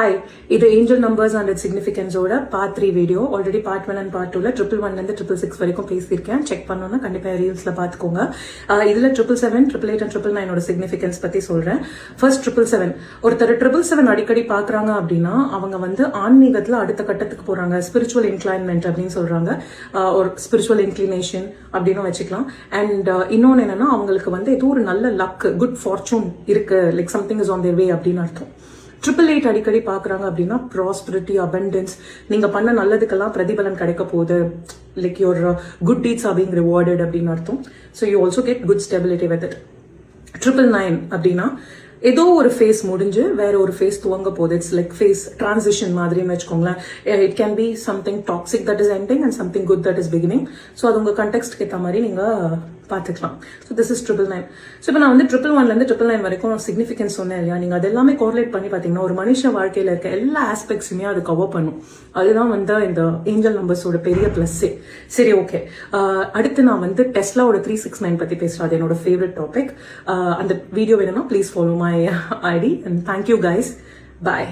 Hi, இது angel numbers and it's சிக்னிஃபிகன்ஸோட part 3 video. Already part 1 and part 2ல 111 666 வரைக்கும் பேசியிருக்கேன். செக் பண்ணணும்னா கண்டிப்பா ரீல்ஸ்ல பாத்துக்கோங்க. இதுல 777, 888 அண்ட் 999 சிக்னிஃபிகன்ஸ் பத்தி சொல்றேன். ஃபர்ஸ்ட் 777 ஒருத்தர் 777 அடிக்கடி பாக்குறாங்க அப்படின்னா அவங்க வந்து ஆன்மீகத்துல அடுத்த கட்டத்துக்கு போறாங்க. ஸ்பிரிச்சுவல் இன்க்ளைன்மெண்ட் அப்படின்னு சொல்றாங்க, ஒரு ஸ்பிரிச்சுவல் இன்க்ளினேஷன் அப்படின்னு வச்சுக்கலாம். அண்ட் இன்னொன்னு என்னன்னா அவங்களுக்கு வந்து ஏதோ ஒரு நல்ல லக், குட் ஃபார்ச்சூன் இருக்கு, like something is on their way அப்படின்னு அர்த்தம். 888 அடிக்கடி பாக்குறாங்க அப்படின்னா ப்ராஸ்பரிட்டி, அபண்டன்ஸ், நீங்க பண்ண நல்லதுக்கெல்லாம் பிரதிபலன் கிடைக்க போகுது, like your good deeds are being rewarded அப்படின்னு அர்த்தம். So you also get good stability with it. 999 அப்படின்னா ஏதோ ஒரு ஃபேஸ் முடிஞ்சு வேற ஒரு ஃபேஸ் துவங்க போகுது. இட்ஸ் லைக் ஃபேஸ் டிரான்சிஷன் மாதிரின்னு வச்சுக்கோங்களேன். It can be something toxic that is ending and something good that is beginning. So அது உங்க கண்டெக்ஸ்ட்க்கு ஏற்ற மாதிரி நீங்க பார்த்துக்கலாம். So this is 999. ஸோ இப்போ நான் வந்து 111 999 வரைக்கும் சிக்னிஃபிகன்ஸ் சொன்னேன் இல்லையா, நீங்க அது எல்லாமே கோரிலேட் பண்ணி பார்த்தீங்கன்னா ஒரு மனுஷ வாழ்க்கையில இருக்க எல்லா ஆஸ்பெக்ட்ஸுமே அது கவர் பண்ணும். அதுதான் வந்து இந்த ஏஞ்சல் நம்பர்ஸோட பெரிய பிளஸ்ஸே. சரி, ஓகே. அடுத்து நான் வந்து டெஸ்லாவோட 369 பத்தி பேசுறேன். அது என்னோட ஃபேவரட் டாபிக். அந்த வீடியோ வேணும்னா please follow my ID and thank you guys. Bye.